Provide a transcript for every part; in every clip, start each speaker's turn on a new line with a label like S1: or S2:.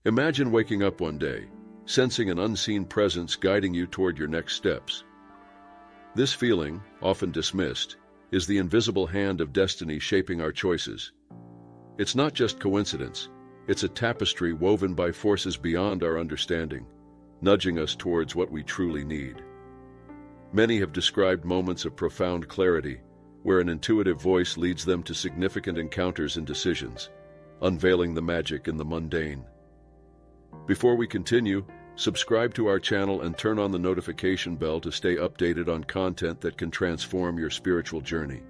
S1: Imagine waking up one day, sensing an unseen presence guiding you toward your next steps. This feeling, often dismissed, is the invisible hand of destiny shaping our choices. It's not just coincidence, it's a tapestry woven by forces beyond our understanding, nudging us towards what we truly need. Many have described moments of profound clarity, where an intuitive voice leads them to significant encounters and decisions, unveiling the magic in the mundane. Before we continue, subscribe to our channel and turn on the notification bell to stay updated on content that can transform your spiritual journey.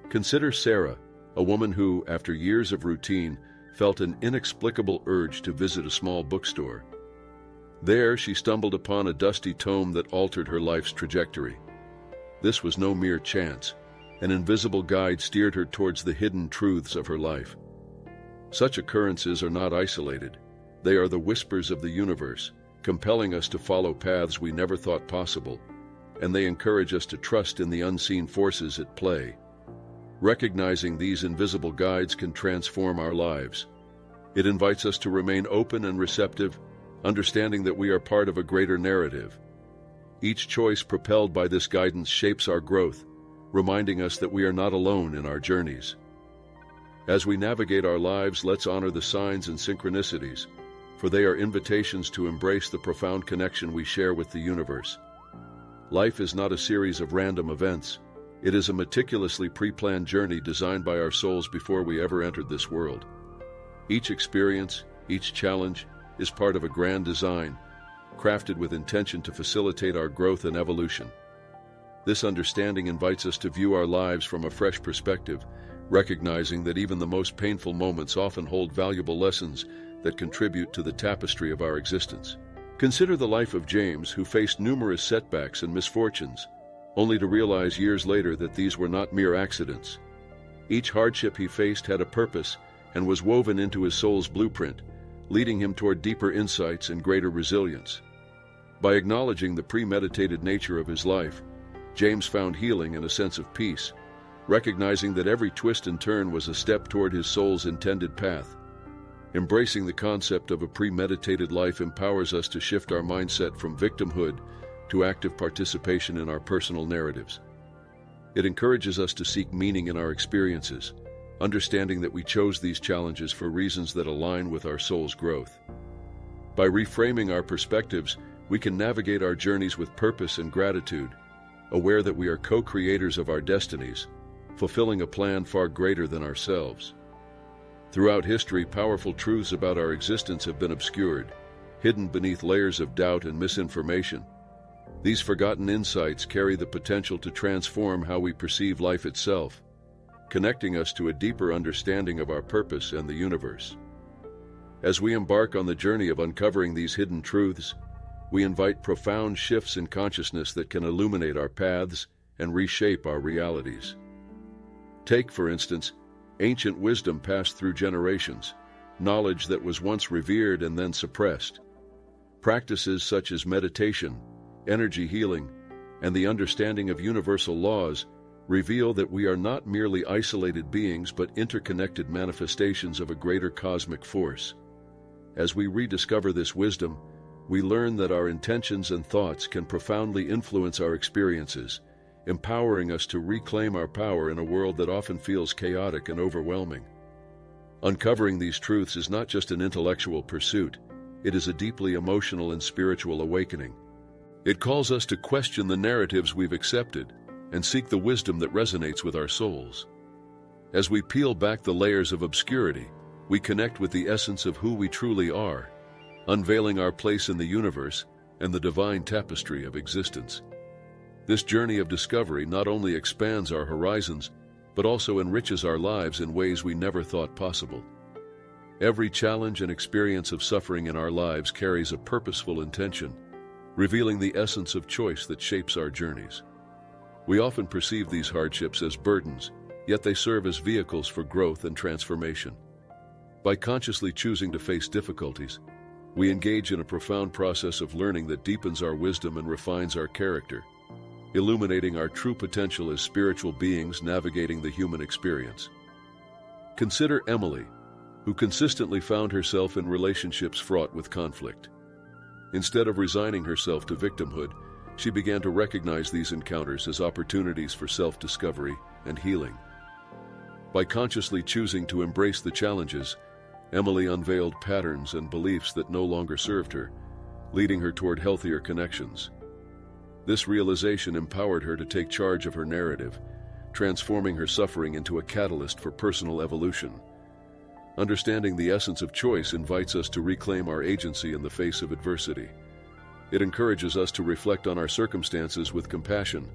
S1: Consider Sarah, a woman who, after years of routine, felt an inexplicable urge to visit a small bookstore. There, she stumbled upon a dusty tome that altered her life's trajectory. This was no mere chance. An invisible guide steered her towards the hidden truths of her life. Such occurrences are not isolated. They are the whispers of the universe, compelling us to follow paths we never thought possible, and they encourage us to trust in the unseen forces at play. Recognizing these invisible guides can transform our lives. It invites us to remain open and receptive, understanding that we are part of a greater narrative. Each choice propelled by this guidance shapes our growth, reminding us that we are not alone in our journeys. As we navigate our lives, let's honor the signs and synchronicities, for they are invitations to embrace the profound connection we share with the universe. Life is not a series of random events. It is a meticulously pre-planned journey designed by our souls before we ever entered this world. Each experience, each challenge, is part of a grand design, crafted with intention to facilitate our growth and evolution. This understanding invites us to view our lives from a fresh perspective, recognizing that even the most painful moments often hold valuable lessons that contribute to the tapestry of our existence. Consider the life of James, who faced numerous setbacks and misfortunes, only to realize years later that these were not mere accidents. Each hardship he faced had a purpose and was woven into his soul's blueprint, leading him toward deeper insights and greater resilience. By acknowledging the premeditated nature of his life, James found healing and a sense of peace, recognizing that every twist and turn was a step toward his soul's intended path. Embracing the concept of a premeditated life empowers us to shift our mindset from victimhood to active participation in our personal narratives. It encourages us to seek meaning in our experiences, understanding that we chose these challenges for reasons that align with our soul's growth. By reframing our perspectives, we can navigate our journeys with purpose and gratitude, aware that we are co-creators of our destinies, fulfilling a plan far greater than ourselves. Throughout history, powerful truths about our existence have been obscured, hidden beneath layers of doubt and misinformation. These forgotten insights carry the potential to transform how we perceive life itself, connecting us to a deeper understanding of our purpose and the universe. As we embark on the journey of uncovering these hidden truths, we invite profound shifts in consciousness that can illuminate our paths and reshape our realities. Take, for instance, ancient wisdom passed through generations, knowledge that was once revered and then suppressed. Practices such as meditation, energy healing, and the understanding of universal laws reveal that we are not merely isolated beings but interconnected manifestations of a greater cosmic force. As we rediscover this wisdom, we learn that our intentions and thoughts can profoundly influence our experiences, empowering us to reclaim our power in a world that often feels chaotic and overwhelming. Uncovering these truths is not just an intellectual pursuit, it is a deeply emotional and spiritual awakening. It calls us to question the narratives we've accepted and seek the wisdom that resonates with our souls. As we peel back the layers of obscurity, we connect with the essence of who we truly are, unveiling our place in the universe and the divine tapestry of existence. This journey of discovery not only expands our horizons, but also enriches our lives in ways we never thought possible. Every challenge and experience of suffering in our lives carries a purposeful intention, revealing the essence of choice that shapes our journeys. We often perceive these hardships as burdens, yet they serve as vehicles for growth and transformation. By consciously choosing to face difficulties, we engage in a profound process of learning that deepens our wisdom and refines our character, illuminating our true potential as spiritual beings navigating the human experience. Consider Emily, who consistently found herself in relationships fraught with conflict. Instead of resigning herself to victimhood, she began to recognize these encounters as opportunities for self-discovery and healing. By consciously choosing to embrace the challenges, Emily unveiled patterns and beliefs that no longer served her, leading her toward healthier connections. This realization empowered her to take charge of her narrative, transforming her suffering into a catalyst for personal evolution. Understanding the essence of choice invites us to reclaim our agency in the face of adversity. It encourages us to reflect on our circumstances with compassion,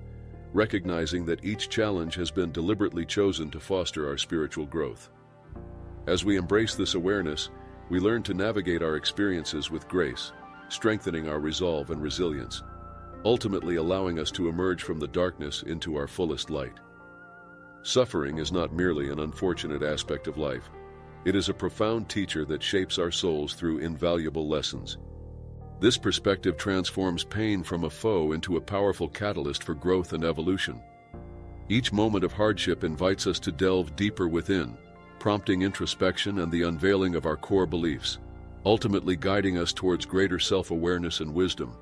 S1: recognizing that each challenge has been deliberately chosen to foster our spiritual growth. As we embrace this awareness, we learn to navigate our experiences with grace, strengthening our resolve and resilience, ultimately allowing us to emerge from the darkness into our fullest light. Suffering is not merely an unfortunate aspect of life. It is a profound teacher that shapes our souls through invaluable lessons. This perspective transforms pain from a foe into a powerful catalyst for growth and evolution. Each moment of hardship invites us to delve deeper within, prompting introspection and the unveiling of our core beliefs, ultimately guiding us towards greater self-awareness and wisdom.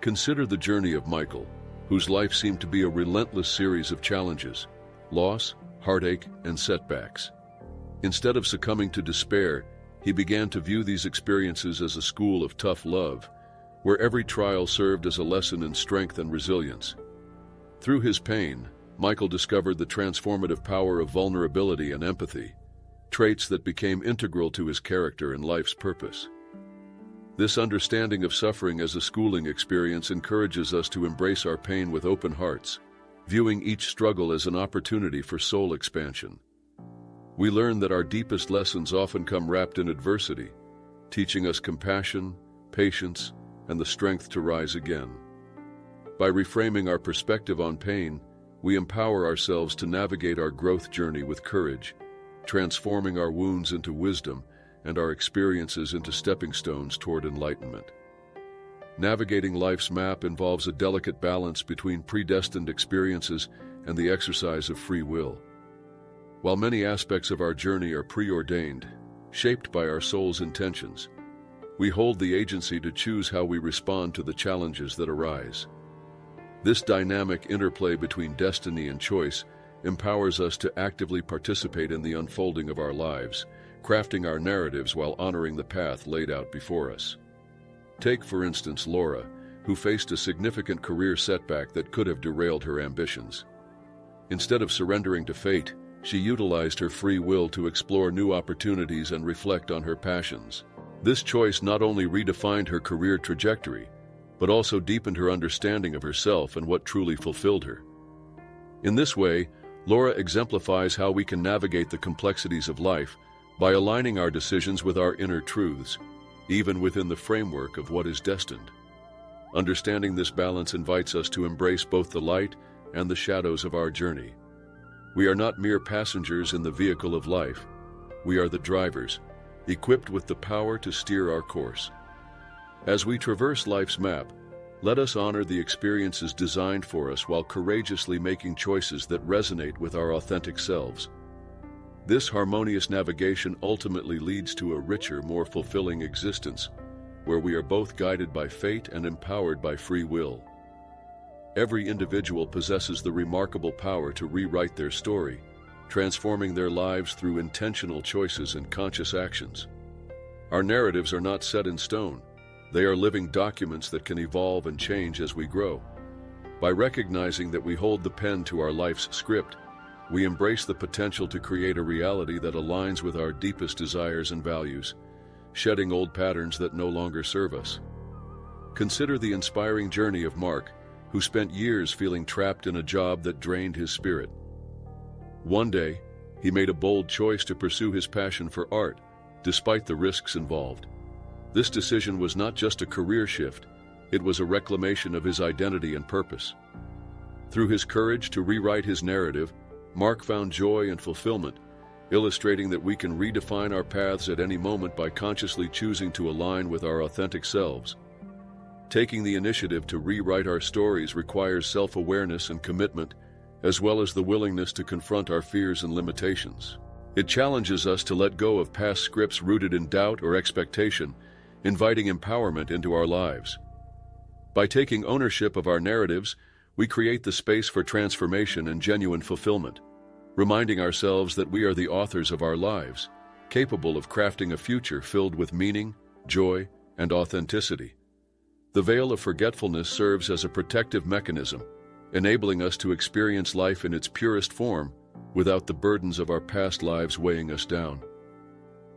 S1: Consider the journey of Michael, whose life seemed to be a relentless series of challenges, loss, heartache, and setbacks. Instead of succumbing to despair, he began to view these experiences as a school of tough love, where every trial served as a lesson in strength and resilience. Through his pain, Michael discovered the transformative power of vulnerability and empathy, traits that became integral to his character and life's purpose. This understanding of suffering as a schooling experience encourages us to embrace our pain with open hearts, viewing each struggle as an opportunity for soul expansion. We learn that our deepest lessons often come wrapped in adversity, teaching us compassion, patience, and the strength to rise again. By reframing our perspective on pain, we empower ourselves to navigate our growth journey with courage, transforming our wounds into wisdom and our experiences into stepping stones toward enlightenment. Navigating life's map involves a delicate balance between predestined experiences and the exercise of free will. While many aspects of our journey are preordained, shaped by our soul's intentions, we hold the agency to choose how we respond to the challenges that arise. This dynamic interplay between destiny and choice empowers us to actively participate in the unfolding of our lives, crafting our narratives while honoring the path laid out before us. Take, for instance, Laura, who faced a significant career setback that could have derailed her ambitions. Instead of surrendering to fate, she utilized her free will to explore new opportunities and reflect on her passions. This choice not only redefined her career trajectory, but also deepened her understanding of herself and what truly fulfilled her. In this way, Laura exemplifies how we can navigate the complexities of life by aligning our decisions with our inner truths, even within the framework of what is destined. Understanding this balance invites us to embrace both the light and the shadows of our journey. We are not mere passengers in the vehicle of life. We are the drivers, equipped with the power to steer our course. As we traverse life's map, let us honor the experiences designed for us while courageously making choices that resonate with our authentic selves. This harmonious navigation ultimately leads to a richer, more fulfilling existence, where we are both guided by fate and empowered by free will. Every individual possesses the remarkable power to rewrite their story, transforming their lives through intentional choices and conscious actions. Our narratives are not set in stone. They are living documents that can evolve and change as we grow. By recognizing that we hold the pen to our life's script, we embrace the potential to create a reality that aligns with our deepest desires and values, shedding old patterns that no longer serve us. Consider the inspiring journey of Mark, who spent years feeling trapped in a job that drained his spirit. One day, he made a bold choice to pursue his passion for art, despite the risks involved. This decision was not just a career shift, it was a reclamation of his identity and purpose. Through his courage to rewrite his narrative, Mark found joy and fulfillment, illustrating that we can redefine our paths at any moment by consciously choosing to align with our authentic selves. Taking the initiative to rewrite our stories requires self-awareness and commitment, as well as the willingness to confront our fears and limitations. It challenges us to let go of past scripts rooted in doubt or expectation, inviting empowerment into our lives. By taking ownership of our narratives, we create the space for transformation and genuine fulfillment, reminding ourselves that we are the authors of our lives, capable of crafting a future filled with meaning, joy, and authenticity. The veil of forgetfulness serves as a protective mechanism, enabling us to experience life in its purest form without the burdens of our past lives weighing us down.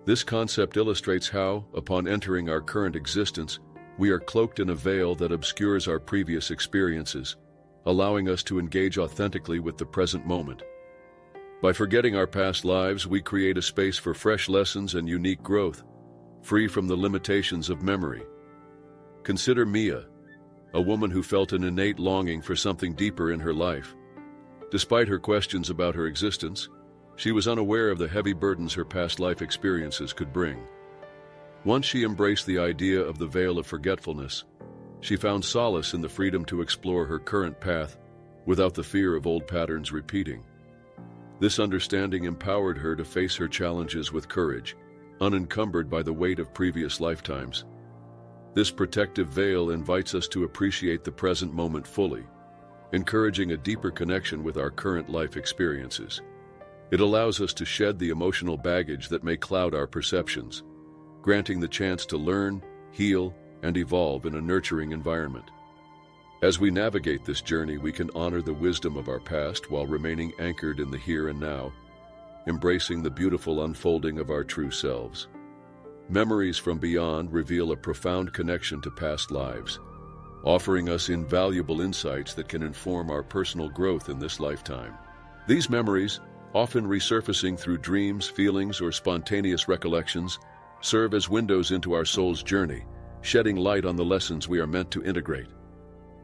S1: This concept illustrates how, upon entering our current existence, we are cloaked in a veil that obscures our previous experiences, allowing us to engage authentically with the present moment. By forgetting our past lives, we create a space for fresh lessons and unique growth, free from the limitations of memory. Consider Mia, a woman who felt an innate longing for something deeper in her life. Despite her questions about her existence, she was unaware of the heavy burdens her past life experiences could bring. Once she embraced the idea of the veil of forgetfulness, she found solace in the freedom to explore her current path without the fear of old patterns repeating. This understanding empowered her to face her challenges with courage, unencumbered by the weight of previous lifetimes. This protective veil invites us to appreciate the present moment fully, encouraging a deeper connection with our current life experiences. It allows us to shed the emotional baggage that may cloud our perceptions, granting the chance to learn, heal, and evolve in a nurturing environment. As we navigate this journey, we can honor the wisdom of our past while remaining anchored in the here and now, embracing the beautiful unfolding of our true selves. Memories from beyond reveal a profound connection to past lives, offering us invaluable insights that can inform our personal growth in this lifetime. These memories, often resurfacing through dreams, feelings, or spontaneous recollections, serve as windows into our soul's journey, shedding light on the lessons we are meant to integrate.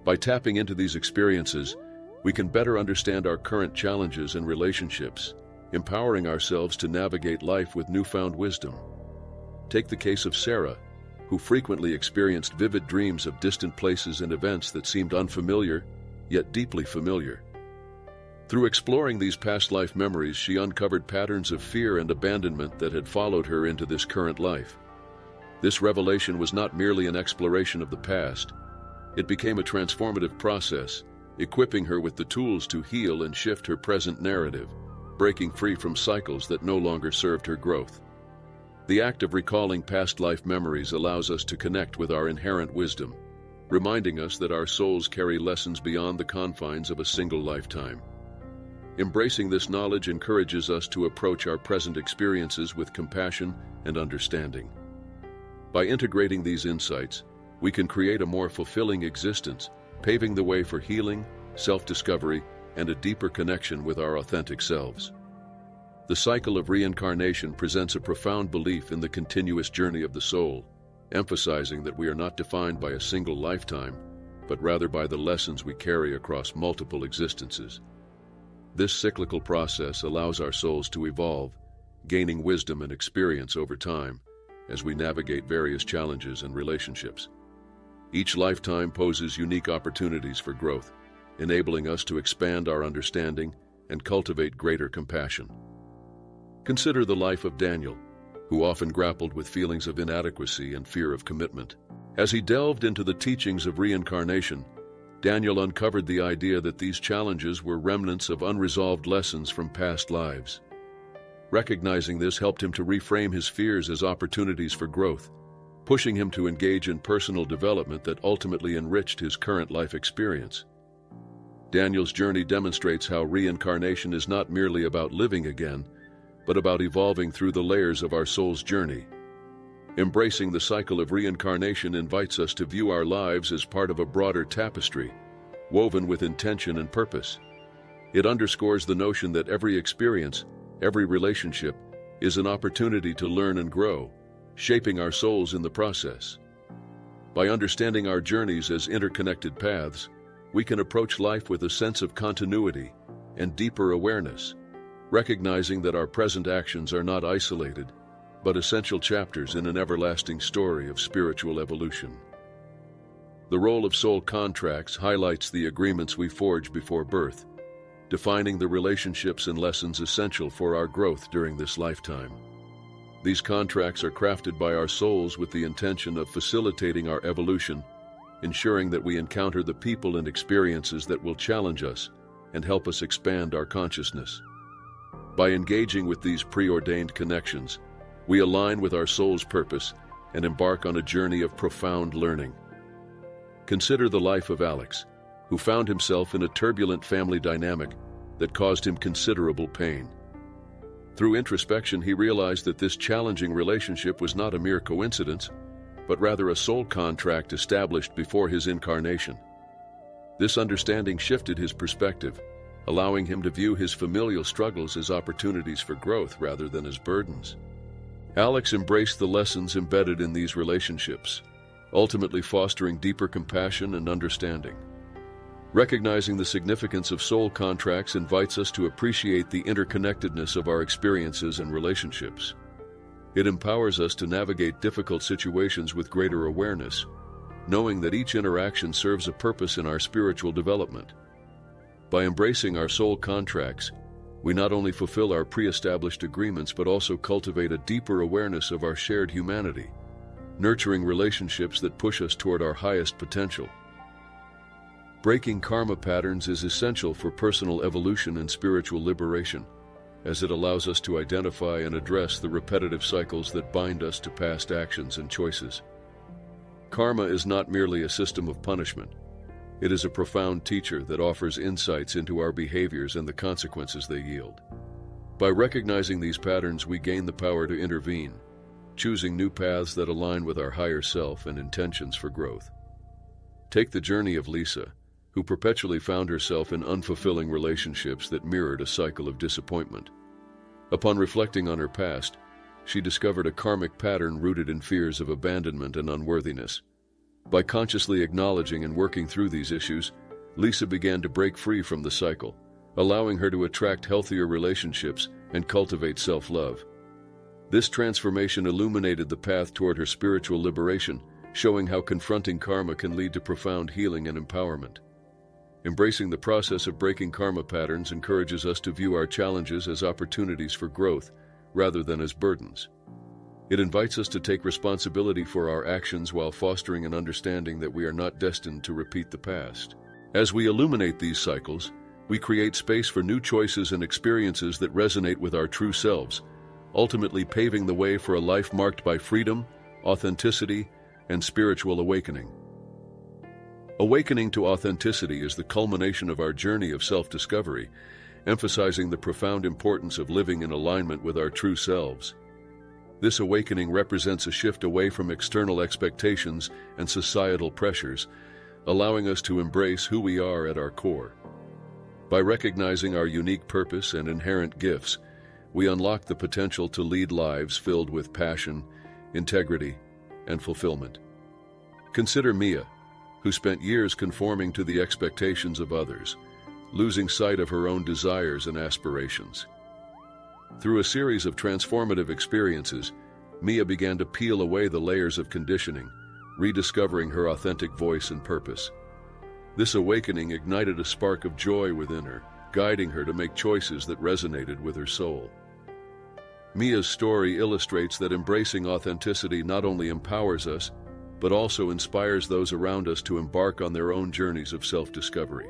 S1: By tapping into these experiences, we can better understand our current challenges and relationships, empowering ourselves to navigate life with newfound wisdom. Take the case of Sarah, who frequently experienced vivid dreams of distant places and events that seemed unfamiliar, yet deeply familiar. Through exploring these past life memories, she uncovered patterns of fear and abandonment that had followed her into this current life. This revelation was not merely an exploration of the past. It became a transformative process, equipping her with the tools to heal and shift her present narrative, breaking free from cycles that no longer served her growth. The act of recalling past life memories allows us to connect with our inherent wisdom, reminding us that our souls carry lessons beyond the confines of a single lifetime. Embracing this knowledge encourages us to approach our present experiences with compassion and understanding. By integrating these insights, we can create a more fulfilling existence, paving the way for healing, self-discovery, and a deeper connection with our authentic selves. The cycle of reincarnation presents a profound belief in the continuous journey of the soul, emphasizing that we are not defined by a single lifetime, but rather by the lessons we carry across multiple existences. This cyclical process allows our souls to evolve, gaining wisdom and experience over time as we navigate various challenges and relationships. Each lifetime poses unique opportunities for growth, enabling us to expand our understanding and cultivate greater compassion. Consider the life of Daniel, who often grappled with feelings of inadequacy and fear of commitment. As he delved into the teachings of reincarnation, Daniel uncovered the idea that these challenges were remnants of unresolved lessons from past lives. Recognizing this helped him to reframe his fears as opportunities for growth, pushing him to engage in personal development that ultimately enriched his current life experience. Daniel's journey demonstrates how reincarnation is not merely about living again, but about evolving through the layers of our soul's journey. Embracing the cycle of reincarnation invites us to view our lives as part of a broader tapestry, woven with intention and purpose. It underscores the notion that every experience, every relationship, is an opportunity to learn and grow, shaping our souls in the process. By understanding our journeys as interconnected paths, we can approach life with a sense of continuity and deeper awareness, recognizing that our present actions are not isolated, but essential chapters in an everlasting story of spiritual evolution. The role of soul contracts highlights the agreements we forge before birth, defining the relationships and lessons essential for our growth during this lifetime. These contracts are crafted by our souls with the intention of facilitating our evolution, ensuring that we encounter the people and experiences that will challenge us and help us expand our consciousness. By engaging with these preordained connections, we align with our soul's purpose and embark on a journey of profound learning. Consider the life of Alex, who found himself in a turbulent family dynamic that caused him considerable pain. Through introspection, he realized that this challenging relationship was not a mere coincidence, but rather a soul contract established before his incarnation. This understanding shifted his perspective, allowing him to view his familial struggles as opportunities for growth rather than as burdens. Alex embraced the lessons embedded in these relationships, ultimately fostering deeper compassion and understanding. Recognizing the significance of soul contracts invites us to appreciate the interconnectedness of our experiences and relationships. It empowers us to navigate difficult situations with greater awareness, knowing that each interaction serves a purpose in our spiritual development. By embracing our soul contracts, we not only fulfill our pre-established agreements but also cultivate a deeper awareness of our shared humanity, nurturing relationships that push us toward our highest potential. Breaking karma patterns is essential for personal evolution and spiritual liberation, as it allows us to identify and address the repetitive cycles that bind us to past actions and choices. Karma is not merely a system of punishment. It is a profound teacher that offers insights into our behaviors and the consequences they yield. By recognizing these patterns, we gain the power to intervene, choosing new paths that align with our higher self and intentions for growth. Take the journey of Lisa, who perpetually found herself in unfulfilling relationships that mirrored a cycle of disappointment. Upon reflecting on her past, she discovered a karmic pattern rooted in fears of abandonment and unworthiness. By consciously acknowledging and working through these issues, Lisa began to break free from the cycle, allowing her to attract healthier relationships and cultivate self-love. This transformation illuminated the path toward her spiritual liberation, showing how confronting karma can lead to profound healing and empowerment. Embracing the process of breaking karma patterns encourages us to view our challenges as opportunities for growth rather than as burdens. It invites us to take responsibility for our actions while fostering an understanding that we are not destined to repeat the past. As we illuminate these cycles, we create space for new choices and experiences that resonate with our true selves, ultimately paving the way for a life marked by freedom, authenticity, and spiritual awakening. Awakening to authenticity is the culmination of our journey of self-discovery, emphasizing the profound importance of living in alignment with our true selves. This awakening represents a shift away from external expectations and societal pressures, allowing us to embrace who we are at our core. By recognizing our unique purpose and inherent gifts, we unlock the potential to lead lives filled with passion, integrity, and fulfillment. Consider Mia, who spent years conforming to the expectations of others, losing sight of her own desires and aspirations. Through a series of transformative experiences, Mia began to peel away the layers of conditioning, rediscovering her authentic voice and purpose. This awakening ignited a spark of joy within her, guiding her to make choices that resonated with her soul. Mia's story illustrates that embracing authenticity not only empowers us, but also inspires those around us to embark on their own journeys of self-discovery.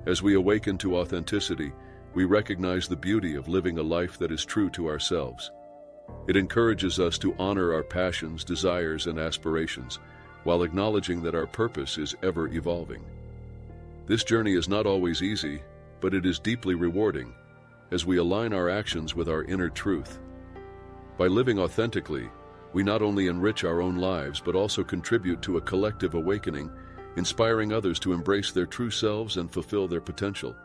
S1: As we awaken to authenticity, we recognize the beauty of living a life that is true to ourselves. It encourages us to honor our passions, desires, and aspirations, while acknowledging that our purpose is ever evolving. This journey is not always easy, but it is deeply rewarding, as we align our actions with our inner truth. By living authentically, we not only enrich our own lives, but also contribute to a collective awakening, inspiring others to embrace their true selves and fulfill their potential.